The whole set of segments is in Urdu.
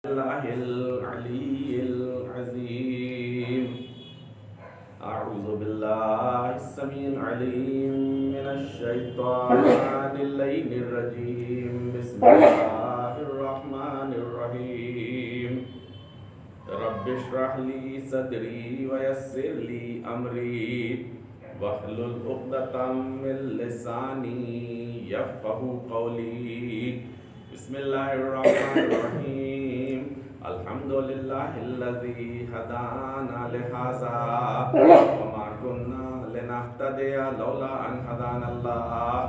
الله العلي العظيم. أعوذ بالله السميع العليم من الشيطان اللعين الرجيم. بسم الله الرحمن الرحيم. رب اشرح لي صدري ويسر لي أمري واحلل عقدة من لساني يفقهوا قولي. بسم الله الرحمن الرحيم. الحمد لله الذي هدانا لهذا وما كنا لنهتدي لولا أن هدانا الله.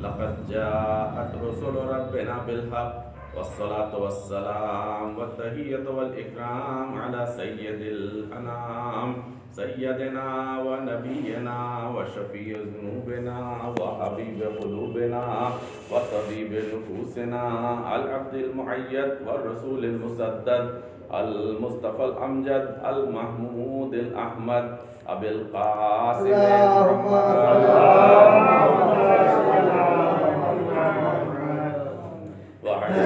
لقد جاءت رسل ربنا بالحق والصلاة والسلام والتحية والإكرام على سيد الأنام سيدنا ونبينا وشفيع ذنوبنا وحبيب قلوبنا وطبيب نفوسنا العبد المؤيد والرسول المسدد المصطفى الأمجد المحمود الأحمد أبي القاسم وعلى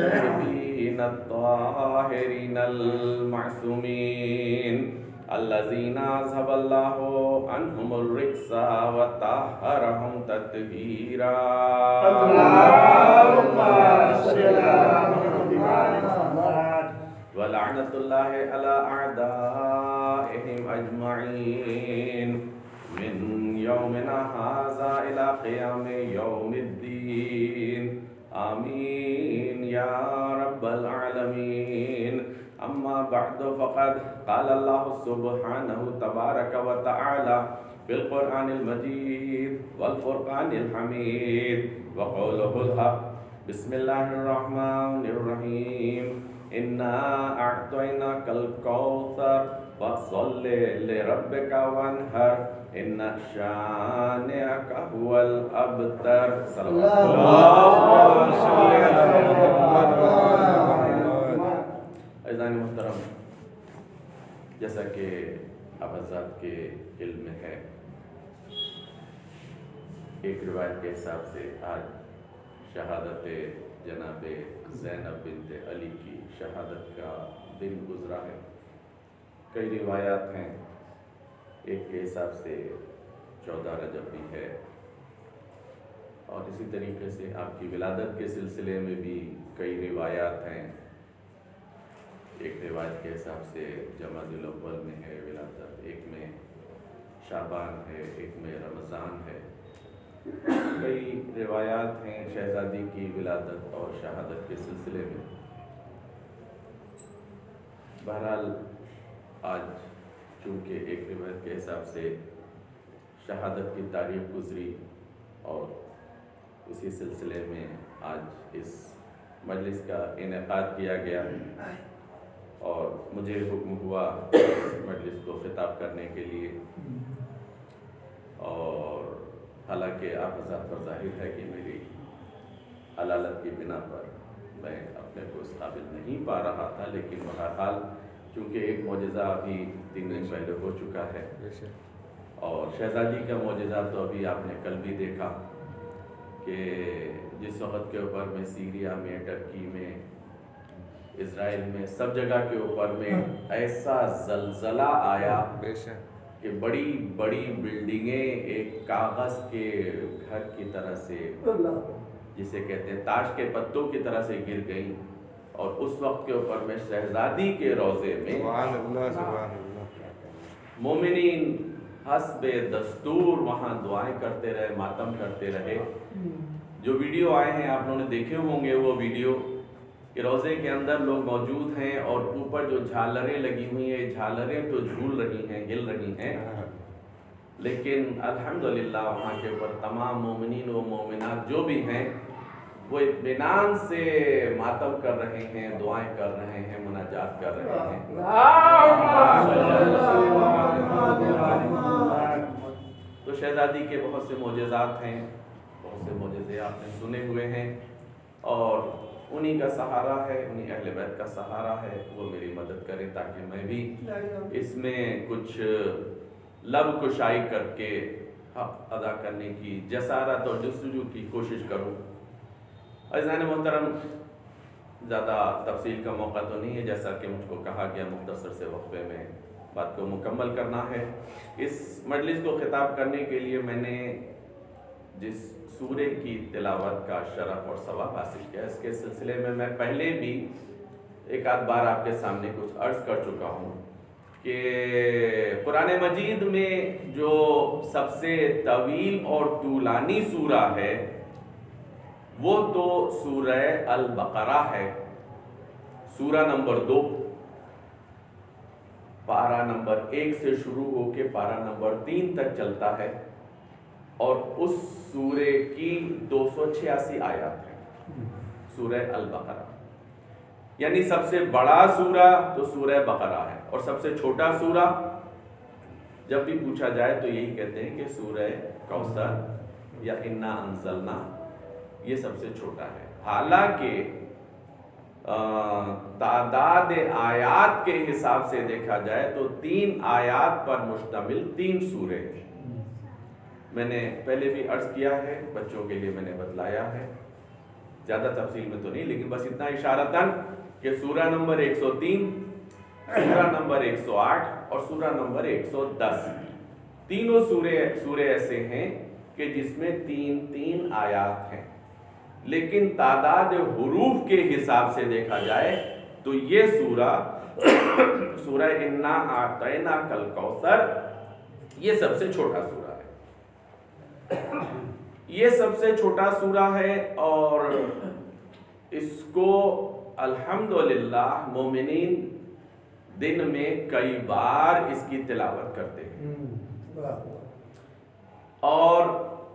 الطيبين الطاهرين المعصومين الذين أذهب الله عنهم الرجس وطهرهم تطهيرا. اللهم صل على محمد. ولعنة الله على أعدائهم أجمعين من يومنا هذا إلى قيام يوم الدين. آمين يا رب العالمين. أما بعد فقد قال الله سبحانه تبارك وتعالى في القرآن المجيد والفرقان الحميد وقوله الحق. بسم الله الرحمن الرحيم. إنا أعطيناك الكوثر فصل لربك وانحر إن شانئك هو الأبتر. صلى الله عليه وسلم. عزیزان محترم، جیسا کہ آپ حضرات کے علم میں ہے، ایک روایت کے حساب سے آج شہادت جناب زینب بنت علی کی شہادت کا دن گزرا ہے. کئی روایات ہیں، ایک کے حساب سے 14 رجب بھی ہے، اور اسی طریقے سے آپ کی ولادت کے سلسلے میں بھی کئی روایات ہیں. ایک روایت کے حساب سے جمادی الاول میں ہے ولادت، ایک میں شعبان ہے، ایک میں رمضان ہے. کئی روایات ہیں شہزادی کی ولادت اور شہادت کے سلسلے میں. بہرحال آج چونکہ ایک روایت کے حساب سے شہادت کی تاریخ گزری اور اسی سلسلے میں آج اس مجلس کا انعقاد کیا گیا اور مجھے حکم ہوا اس مجلس کو خطاب کرنے کے لیے. اور حالانکہ آپ حضرات پر ظاہر ہے کہ میری علالت کی بنا پر میں اپنے کو اس قابل نہیں پا رہا تھا، لیکن بہرحال چونکہ ایک معجزہ ابھی 3 دن پہلے ہو چکا ہے اور شہزادی کا معجزہ تو ابھی آپ نے کل بھی دیکھا کہ جس وقت کے اوپر میں سیریا میں، ٹرکی میں، اسرائیل میں، سب جگہ کے اوپر میں ایسا زلزلہ آیا کہ بڑی بڑی بلڈنگیں ایک کاغذ کے گھر کی طرح سے، جسے کہتے ہیں تاش کے پتوں کی طرح سے گر گئیں. اور اس وقت کے اوپر میں شہزادی کے روضے میں مومنین حسب دستور وہاں دعائیں کرتے رہے، ماتم کرتے رہے. جو ویڈیو آئے ہیں آپ لوگوں نے دیکھے ہوں گے وہ ویڈیو کہ روضے کے اندر لوگ موجود ہیں اور اوپر جو جھالریں لگی ہوئی ہیں، جھالریں تو جھول رہی ہیں، ہل رہی ہیں، لیکن الحمدللہ وہاں کے اوپر تمام مومنین و مومنات جو بھی ہیں وہ اطمینان سے ماتم کر رہے ہیں، دعائیں کر رہے ہیں، مناجات کر رہے ہیں. تو شہزادی کے بہت سے معجزات ہیں، بہت سے معجزے آپ نے سنے ہوئے ہیں، اور انہی کا سہارا ہے، انہی اہل بیت کا سہارا ہے. وہ میری مدد کریں تاکہ میں بھی اس میں کچھ لب کشائی کر کے حق ادا کرنے کی جسارت اور جستجو کی کوشش کروں. عزیزان محترم، زیادہ تفصیل کا موقع تو نہیں ہے، جیسا کہ مجھ کو کہا گیا مختصر سے وقفے میں بات کو مکمل کرنا ہے۔ اس مجلس کو خطاب کرنے کے لیے میں نے جس سورے کی تلاوت کا شرف اور ثواب حاصل کیا، اس کے سلسلے میں پہلے بھی ایک آدھ بار آپ کے سامنے کچھ عرض کر چکا ہوں کہ قرآن مجید میں جو سب سے طویل اور طولانی سورہ ہے وہ تو سورہ البقرہ ہے، سورہ نمبر 2، پارہ نمبر 1 سے شروع ہو کے پارہ نمبر 3 تک چلتا ہے، اور اس سورے کی 286 آیات ہیں، سورہ البقرہ۔ یعنی سب سے بڑا سورہ تو سورہ بقرہ ہے، اور سب سے چھوٹا سورہ جب بھی پوچھا جائے تو یہی کہتے ہیں کہ سورہ کوثر یا انا انزلنا، یہ سب سے چھوٹا ہے۔ حالانکہ تعداد آیات کے حساب سے دیکھا جائے تو 3 آیات پر مشتمل 3 سورے ہیں۔ میں نے پہلے بھی عرض کیا ہے، بچوں کے لیے میں نے بتلایا ہے، زیادہ تفصیل میں تو نہیں، لیکن بس اتنا اشارتاً کہ سورہ نمبر 103، سورہ نمبر 108 اور سورہ نمبر 110، تینوں سورے ایسے ہیں کہ جس میں 3 آیات ہیں، لیکن تعداد حروف کے حساب سے دیکھا جائے تو یہ سورہ انا اعطیناک الکوثر یہ سب سے چھوٹا سورہ ہے، یہ سب سے چھوٹا سورہ ہے، اور اس کو الحمدللہ مومنین دن میں کئی بار اس کی تلاوت کرتے ہیں۔ اور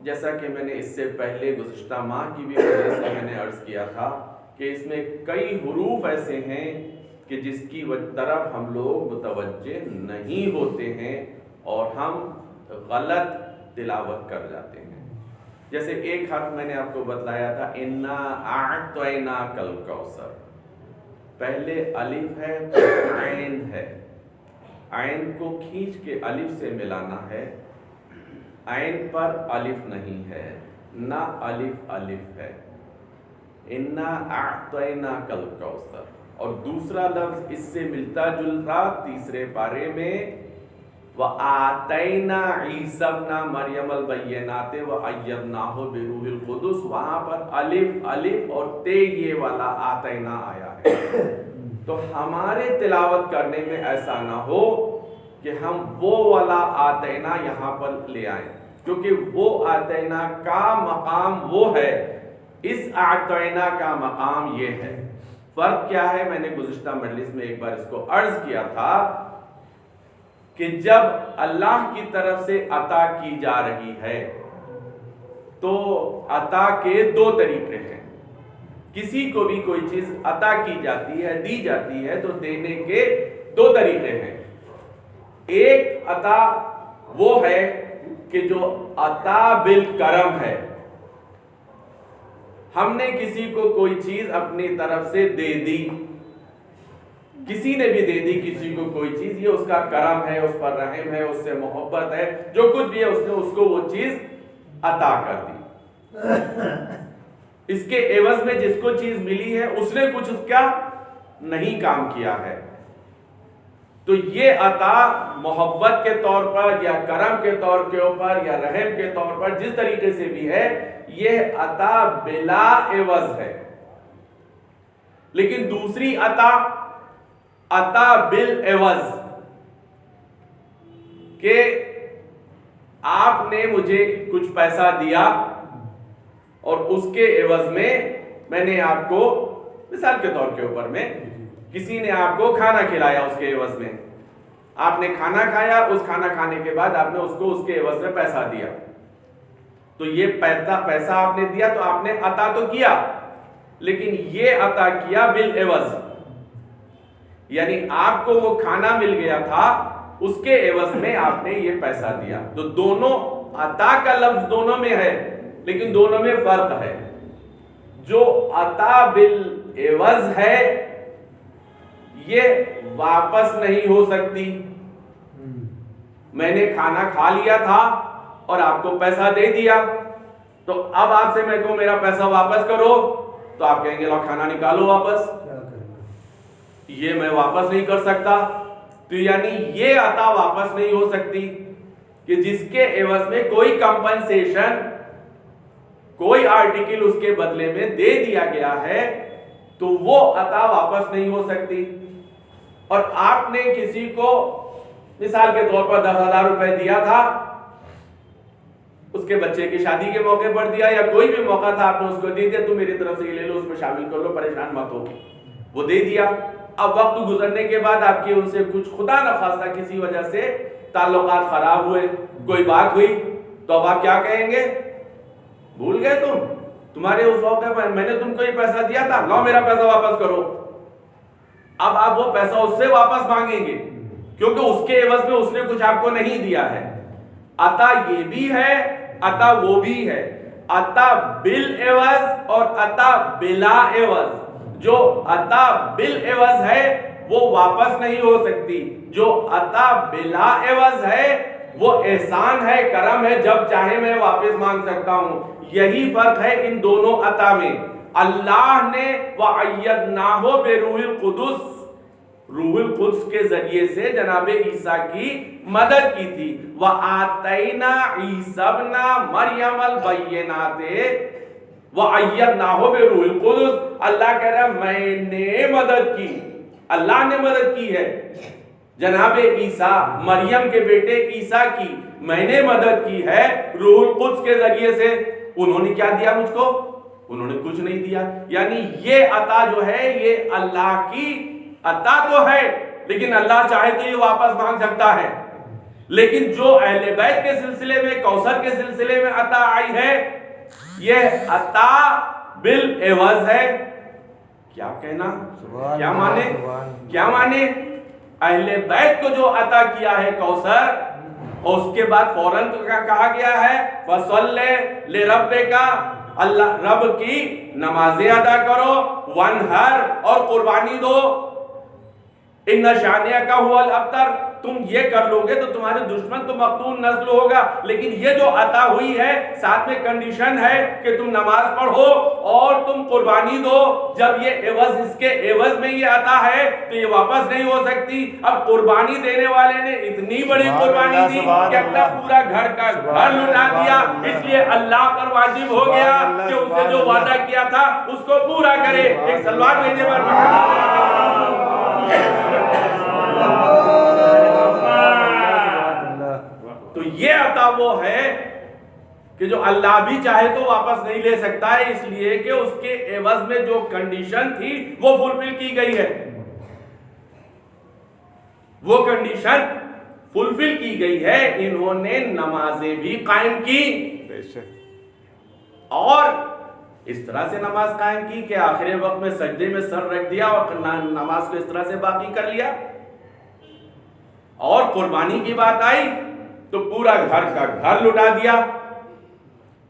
جیسا کہ میں نے اس سے پہلے گزشتہ ماہ کی بھی وجہ سے میں نے عرض کیا تھا کہ اس میں کئی حروف ایسے ہیں کہ جس کی طرف ہم لوگ متوجہ نہیں ہوتے ہیں اور ہم غلط تلاوت کر جاتے ہیں۔ جیسے ایک حرف میں نے آپ کو بتلایا تھا انا اعطیناک الکوثر، پہلے الف ہے پھر عین ہے، عین کو کھینچ کے الف سے ملانا ہے، عین پر الف نہیں ہے، نہ الف ہے، انا اعطیناک الکوثر۔ اور دوسرا لفظ اس سے ملتا جلتا تیسرے پارے میں وَآتَيْنَا عِيسَى ابْنَ مَرْيَمَ الْبَيِّنَاتِ وَأَيَّدْنَاهُ بِرُوحِ الْقُدُسِ، وہاں پر الف اور تے یہ والا آتینا آیا ہے۔ تو ہمارے تلاوت کرنے میں ایسا نہ ہو کہ ہم وہ والا آتینا یہاں پر لے آئیں، کیونکہ وہ آتینا کا مقام وہ ہے، اس آتینا کا مقام یہ ہے۔ فرق کیا ہے؟ میں نے گزشتہ مجلس میں ایک بار اس کو عرض کیا تھا کہ جب اللہ کی طرف سے عطا کی جا رہی ہے تو عطا کے 2 طریقے ہیں۔ کسی کو بھی کوئی چیز عطا کی جاتی ہے، دی جاتی ہے، تو دینے کے 2 طریقے ہیں۔ ایک عطا وہ ہے کہ جو عطا بالکرم ہے، ہم نے کسی کو کوئی چیز اپنی طرف سے دے دی، کسی نے بھی دے دی کسی کو کوئی چیز، یہ اس کا کرم ہے، اس پر رحم ہے، اس سے محبت ہے، جو کچھ بھی ہے اس نے اس کو وہ چیز عطا کر دی۔ اس کے عوض میں جس کو چیز ملی ہے اس نے کچھ اس کا نہیں کام کیا ہے، تو یہ عطا محبت کے طور پر یا کرم کے طور کے اوپر یا رحم کے طور پر جس طریقے سے بھی ہے، یہ عطا بلا عوض ہے۔ لیکن دوسری عطا بالعوض، کہ آپ نے مجھے کچھ پیسہ دیا اور اس کے عوض میں نے آپ کو، مثال کے طور کے اوپر میں کسی نے آپ کو کھانا کھلایا، اس کے عوض میں آپ نے کھانا کھایا، اس کھانا کھانے کے بعد آپ نے اس کو اس کے عوض میں پیسہ دیا، تو یہ پیسہ آپ نے دیا تو آپ نے عطا تو کیا، لیکن یہ عطا کیا بالعوض، یعنی آپ کو وہ کھانا مل گیا تھا، اس کے عوض میں آپ نے یہ پیسہ دیا۔ تو دونوں عطا کا لفظ دونوں میں ہے، لیکن دونوں میں فرق ہے۔ جو عطا بالعوض ہے یہ واپس نہیں ہو سکتی۔ میں نے کھانا کھا لیا تھا اور آپ کو پیسہ دے دیا، تو اب آپ سے میں کہوں میرا پیسہ واپس کرو تو آپ کہیں گے لاؤ کھانا نکالو واپس، یہ میں واپس نہیں کر سکتا. تو یعنی یہ عطا واپس نہیں ہو سکتی کہ جس کے عوض میں کوئی کمپنسیشن، کوئی آرٹیکل اس کے بدلے میں دے دیا گیا ہے، تو وہ عطا واپس نہیں ہو سکتی. اور آپ نے کسی کو مثال کے طور پر 10,000 روپے دیا تھا، اس کے بچے کی شادی کے موقع پر دیا یا کوئی بھی موقع تھا آپ نے اس کو دے دیا، تو میری طرف سے یہ لے لو، اس میں شامل کر لو، پریشان مت ہو. وہ دے دیا. اب وقت گزرنے کے بعد آپ کے ان سے کچھ خدا نخواستہ کسی وجہ سے تعلقات خراب ہوئے، کوئی بات ہوئی، تو اب آپ کیا کہیں گے؟ بھول گئے تمہارے اس موقع پر میں نے تم کو یہ پیسہ دیا تھا، لاؤ میرا پیسہ واپس کرو. اب آپ وہ پیسہ اس سے واپس مانگیں گے کیونکہ اس کے عوض میں اس نے کچھ آپ کو نہیں دیا ہے. عطا یہ بھی ہے، عطا وہ بھی ہے. عطا بالعوض اور عطا بلا عوض. جو عطا بالعوض ہے وہ واپس نہیں ہو سکتی، جو عطا بلا عوض ہے وہ احسان ہے، کرم ہے، جب چاہے میں واپس مانگ سکتا ہوں. یہی فرق ہے ان دونوں عطا میں. اللہ نے وَأَيَّدْنَاهُ بِرُوحِ الْقُدُسِ، روح القدس کے ذریعے سے جناب عیسیٰ کی مدد کی تھی. وَآتَيْنَا عِيسَى ابْنَ مَرْيَمَ الْبَيِّنَاتِ وَأَيَّدْنَاهُ بِرُوحِ الْقُدُسِ. اللہ کہہ رہا ہے میں نے مدد کی، اللہ نے مدد کی ہے جناب عیسیٰ، مریم کے بیٹے عیسیٰ کی میں نے مدد کی ہے روح القدس کے ذریعے سے. انہوں نے کیا دیا مجھ کو؟ انہوں نے کچھ نہیں دیا. یعنی یہ عطا جو ہے یہ اللہ کی عطا تو ہے، لیکن اللہ چاہے تو یہ واپس مانگ سکتا ہے. لیکن جو اہل بیت کے سلسلے میں، کوثر کے سلسلے میں عطا آئی ہے، یہ عطا بالعوض ہے. کیا کہنا؟ کیا مانے؟ کیا مانے؟ اہل بیت کو جو عطا کیا ہے کوثر، اور اس کے بعد فوراً کہا گیا ہے فَصَلِّ لِرَبِّكَ، اللہ رب کی نمازیں ادا کرو، وَانْحَرْ اور قربانی دو، اِنَّ شَانِئَكَ هُوَ الْأَبْتَرُ. تم یہ کر لو گے تو تمہارے دشمن تو مقتول نسل ہوگا. لیکن یہ جو عطا ہوئی ہے ساتھ میں کنڈیشن ہے کہ تم نماز پڑھو اور تم قربانی دو. جب یہ عوض، اس کے عوض میں یہ عطا ہے تو یہ واپس نہیں ہو سکتی. اب قربانی دینے والے نے اتنی بڑی قربانی دی کہ اپنا پورا گھر کا گھر لٹا دیا. اس لیے اللہ پر واجب ہو گیا کہ اس سے جو وعدہ کیا تھا اس کو پورا کرے. ایک سلوات بھیجے تو یہ عطا وہ ہے کہ جو اللہ بھی چاہے تو واپس نہیں لے سکتا ہے، اس لیے کہ اس کے عوض میں جو کنڈیشن تھی وہ فلفل کی گئی ہے. وہ کنڈیشن فلفل کی گئی ہے. انہوں نے نمازیں بھی قائم کی اور اس طرح سے نماز قائم کی کہ آخری وقت میں سجدے میں سر رکھ دیا اور نماز کو اس طرح سے باقی کر لیا. اور قربانی کی بات آئی تو پورا گھر کا گھر لٹا دیا.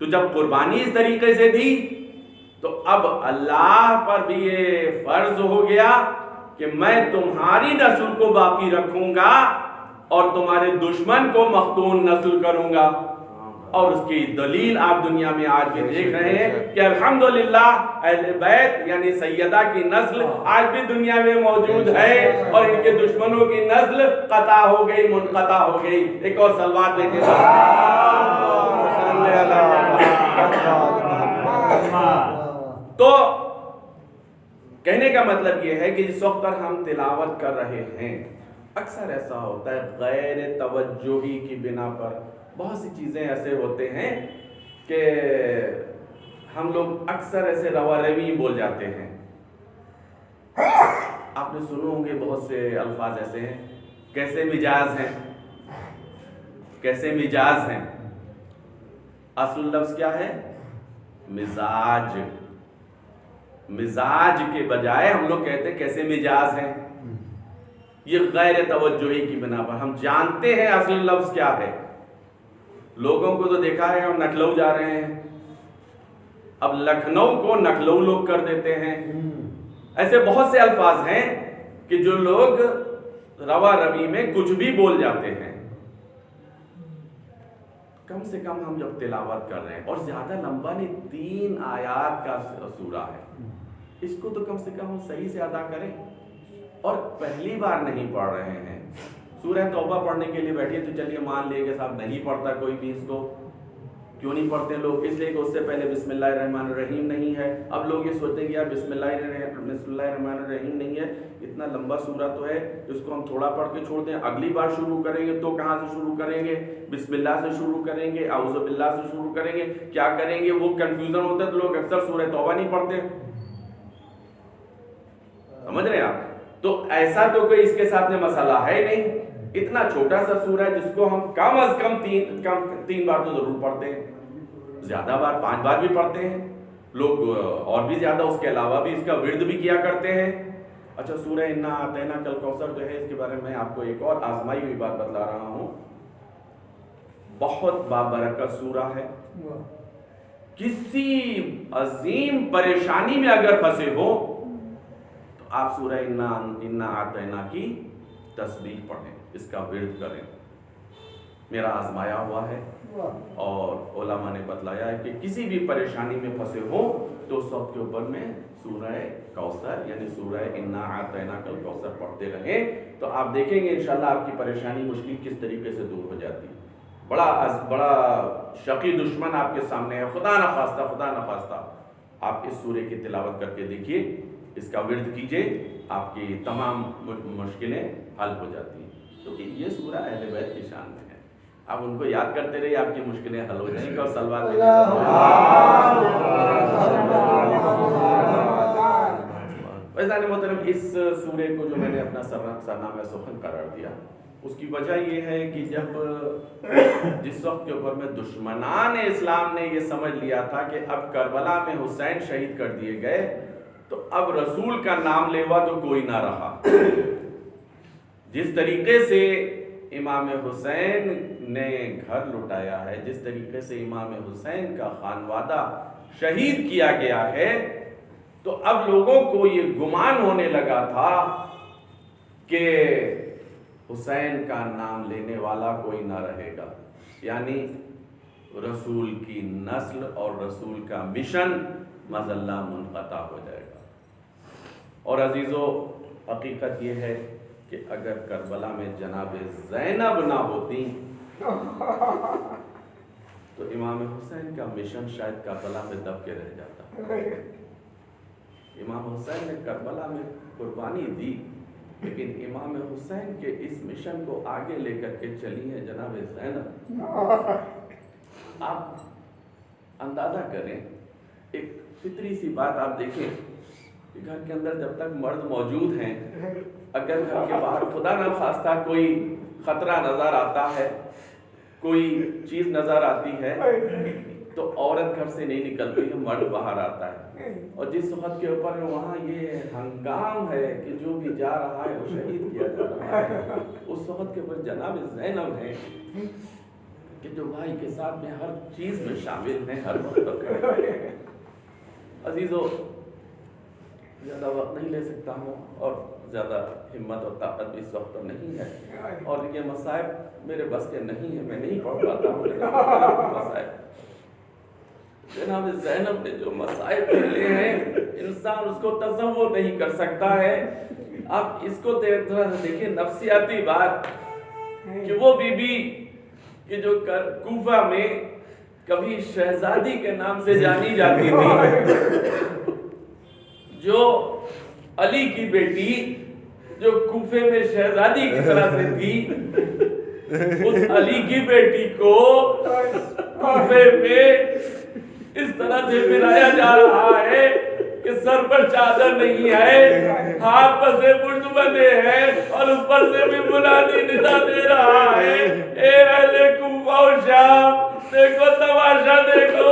تو جب قربانی اس طریقے سے دی تو اب اللہ پر بھی یہ فرض ہو گیا کہ میں تمہاری نسل کو باقی رکھوں گا اور تمہارے دشمن کو مختون نسل کروں گا. اور اس کی دلیل آپ دنیا میں آج بھی دیکھ رہے ہیں کہ الحمدللہ اہل بیت یعنی سیدہ کی نسل آج بھی دنیا میں موجود ہے اور ان کے دشمنوں کی نسل قطع ہو گئی، منقطع ہو گئی. ایک اور صلوات دیتے ہیں. تو کہنے کا مطلب یہ ہے کہ جس وقت پر ہم تلاوت کر رہے ہیں اکثر ایسا ہوتا ہے غیر توجہی کی بنا پر بہت سی چیزیں ایسے ہوتے ہیں کہ ہم لوگ اکثر ایسے روا روی بول جاتے ہیں. آپ نے سنو ہوں گے بہت سے الفاظ ایسے ہیں، کیسے مجاز ہیں، کیسے مجاز ہیں. اصل لفظ کیا ہے؟ مزاج. مزاج کے بجائے ہم لوگ کہتے ہیں کیسے مجاز ہیں. یہ غیر توجہی کی بنا پر ہم جانتے ہیں اصل لفظ کیا ہے. لوگوں کو تو دیکھا ہے ہم نکھلو جا رہے ہیں، اب لکھنؤ کو نکھلو لوگ کر دیتے ہیں. ایسے بہت سے الفاظ ہیں کہ جو لوگ روا روی میں کچھ بھی بول جاتے ہیں. کم سے کم ہم جب تلاوت کر رہے ہیں، اور زیادہ لمبا نہیں، 3 آیات کا سورہ ہے، اس کو تو کم سے کم ہم صحیح سے ادا کریں. اور پہلی بار نہیں پڑھ رہے ہیں، سورہ توبہ پڑھنے کے لیے بیٹھیے تو چلیے مان لیے کہ صاحب نہیں پڑھتا کوئی بھی اس کو. کیوں نہیں پڑھتے لوگ؟ اس لیے کہ اس سے پہلے بسم اللہ الرحمن الرحیم نہیں ہے. اب لوگ یہ سوچتے ہیں کہ یار بسم اللہ الرحمن الرحیم نہیں ہے، اتنا لمبا سورہ تو ہے، اس کو ہم تھوڑا پڑھ کے چھوڑ دیں، اگلی بار شروع کریں گے تو کہاں سے شروع کریں گے؟ بسم اللہ سے شروع کریں گے، اعوذ باللہ سے شروع کریں گے، کیا کریں گے؟ وہ کنفیوژن ہوتا ہے تو لوگ اکثر سورہ توبہ نہیں پڑھتے. سمجھ رہے ہیں آپ؟ تو ایسا تو کوئی اس کے ساتھ میں مسئلہ ہے نہیں. اتنا چھوٹا سا سورہ ہے جس کو ہم کم از کم تین بار تو ضرور پڑھتے ہیں، زیادہ بار 5 بار بھی پڑھتے ہیں لوگ، اور بھی زیادہ اس کے علاوہ بھی اس کا ورد بھی کیا کرتے ہیں. اچھا سورہ انا اعطیناک الکوثر جو ہے، اس کے بارے میں آپ کو ایک اور آزمائی ہوئی بات بتلا رہا ہوں. بہت بابرکت سورہ ہے. کسی عظیم پریشانی میں اگر پھنسے ہو تو آپ سورہ انا اعطیناک کی تسبیح پڑھیں، اس کا ورد کریں. میرا آزمایا ہوا ہے اور علماء نے بتلایا ہے کہ کسی بھی پریشانی میں پھنسے ہو تو اس وقت کے اوپر میں سورہ کوثر یعنی سورہ انا اعطیناک الکوثر پڑھتے رہیں تو آپ دیکھیں گے انشاءاللہ آپ کی پریشانی مشکل کس طریقے سے دور ہو جاتی ہے. بڑا شقی دشمن آپ کے سامنے ہے، خدا نخواستہ آپ اس سورے کی تلاوت کر کے دیکھیے، اس کا ورد کیجئے، آپ کی تمام مشکلیں حل ہو جاتی ہیں. کیونکہ یہ سورہ اہل بیت کی شان میں ہے. آپ ان کو یاد کرتے رہیے، آپ کی مشکلیں حل ہو جائیں گی. اور صلوات ویسے محترم، اس سورے کو جو میں نے اپنا سرنامہ سخن قرار دیا، اس کی وجہ یہ ہے کہ جس وقت کے اوپر میں دشمنان اسلام نے یہ سمجھ لیا تھا کہ اب کربلا میں حسین شہید کر دیے گئے تو اب رسول کا نام لیوا تو کوئی نہ رہا. جس طریقے سے امام حسین نے گھر لٹایا ہے، جس طریقے سے امام حسین کا خانوادہ شہید کیا گیا ہے، تو اب لوگوں کو یہ گمان ہونے لگا تھا کہ حسین کا نام لینے والا کوئی نہ رہے گا، یعنی رسول کی نسل اور رسول کا مشن مظلہ منقطع ہو جائے گا. اور عزیزو، حقیقت یہ ہے کہ اگر کربلا میں جناب زینب نہ ہوتی تو امام حسین کا مشن شاید کربلا میں دب کے رہ جاتا. امام حسین نے کربلا میں قربانی دی، لیکن امام حسین کے اس مشن کو آگے لے کر کے چلی ہے جناب زینب. آپ اندازہ کریں، ایک فطری سی بات آپ دیکھیں کہ گھر کے اندر جب تک مرد موجود ہیں، اگر گھر کے باہر خدا نہ خواستہ کوئی خطرہ نظر آتا ہے، کوئی چیز نظر آتی ہے، تو عورت گھر سے نہیں نکلتی ہے، مرد باہر آتا ہے. اور جس وقت کے اوپر وہاں یہ ہنگام ہے کہ جو بھی جا رہا ہے وہ شہید کیا جا رہا ہے، اس وقت کے اوپر جناب زینب ہے کہ جو بھائی کے ساتھ میں ہر چیز میں شامل ہیں، ہر وقت. عزیزو، زیادہ وقت نہیں لے سکتا ہوں اور زیادہ ہمت اور طاقت بھی اس وقت پر نہیں ہے، اور یہ مصائب میرے بس کے نہیں ہیں، میں نہیں پڑھ پاتا ہوں. مصائب جناب زینب نے جو مصائب جھیلے ہیں، انسان اس کو تصور نہیں کر سکتا ہے. آپ اس کو دیکھیں، نفسیاتی بات کہ وہ بی بی کہ جو کوفہ میں کبھی شہزادی کے نام سے جانی جاتی تھی، جو علی کی بیٹی جو کوفے میں شہزادی کی طرح سے تھی، اس علی کی بیٹی کو کوفے میں اس طرح سے پھرایا جا رہا ہے کہ سر پر چادر نہیں ہے، ہاتھ پر سے برج بندے ہیں، اور اس پر سے بھی منادی ندا دے رہا ہے، اے اہل کوفہ و شام، دیکھو تماشا دیکھو،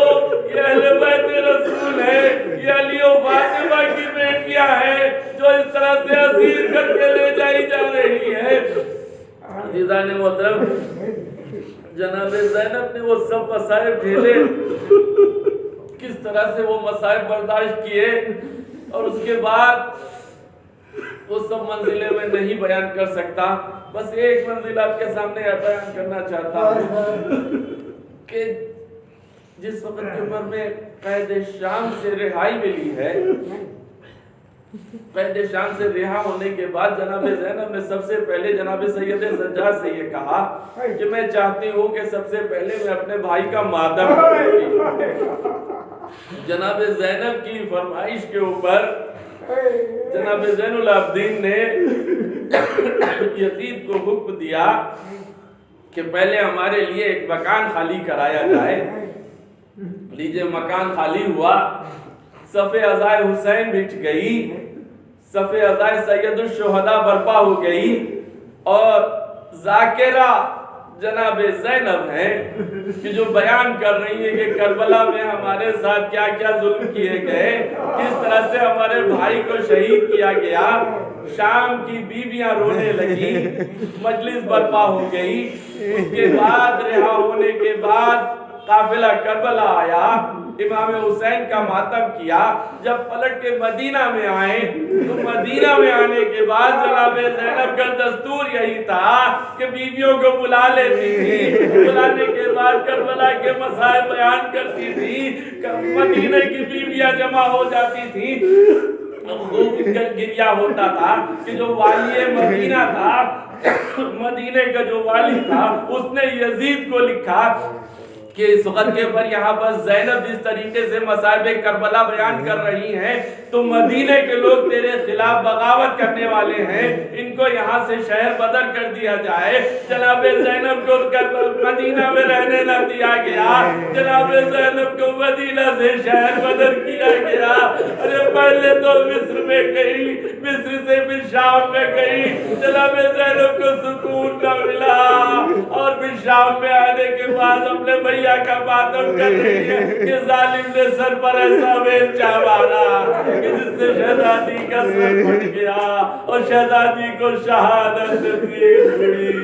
یہ اہل بیت رسول ہے، یہ علی و فاطمہ کی بیٹیاں ہیں جو اس طرح سے اسیر کر کے لے جائی جا رہی ہے. عزیزان محترم، جناب زینب نے وہ سب مصائب جھیلے، کس طرح سے وہ مصائب برداشت کیے، اور اس کے بعد وہ سب منزلیں میں نہیں بیان کر سکتا. بس ایک منزل آپ کے سامنے بیان کرنا چاہتا ہوں. کہ جس وقت کے اوپر میں قید شام سے رہائی ملی ہے، قید شام سے رہا ہونے کے بعد جناب زینب نے سب سے پہلے جناب سید سجاد سے یہ کہا کہ میں چاہتی ہوں کہ سب سے پہلے میں اپنے بھائی کا ماتم کروں۔ جناب زینب کی فرمائش کے اوپر جناب زین العابدین نے یزید کو حکم دیا کہ پہلے ہمارے لیے ایک مکان خالی کرایا جائے۔ لیجئے مکان خالی ہوا، صف عزائے حسین بچ گئی، صف عزائے سید الشہداء برپا ہو گئی، اور ذاکرہ جناب زینب ہیں کہ جو بیان کر رہی ہے کہ کربلا میں ہمارے ساتھ کیا کیا ظلم کیے گئے، کس طرح سے ہمارے بھائی کو شہید کیا گیا۔ شام کی بیویاں رونے لگی، مجلس برپا ہو گئی۔ اس کے بعد رہا ہونے کے بعد قافلہ کربلا آیا، امام حسین کا ماتم کیا۔ جب پلٹ کے مدینہ میں آئے تو مدینہ میں آنے کے بعد جناب زینب کا دستور یہی تھا کہ بیویوں کو بلا لیتی تھی، بلانے کے بعد کربلا کے مسائل بیان کرتی تھی۔ مدینہ کی بیویاں جمع ہو جاتی تھی، خوب گریا ہوتا تھا کہ جو والی مدینہ تھا، مدینہ کا جو والی تھا، اس نے یزید کو لکھا کہ اس وقت کے پر یہاں پر زینب جس طریقے سے مصائب کربلا بیان کر رہی ہیں تو مدینہ کے لوگ تیرے خلاف بغاوت کرنے والے ہیں، ان کو یہاں سے شہر بدر کر دیا جائے۔ جناب زینب کو مدینہ میں رہنے نہ دیا گیا، جناب زینب کو مدینہ سے شہر بدر کیا گیا۔ ارے پہلے تو مصر میں گئی، مصر سے پھر شام میں گئی، جناب زینب کو سکون نہ ملا، اور پھر شام میں آنے کے بعد اپنے بھیا کا ماتم کر رہی ہے کہ ظالم نے سر پر ایسا بیلچہ مارا کہ جس سے شہزادی کا سر پھٹ گیا اور شہزادی کو شہادت نصیب ہوئی۔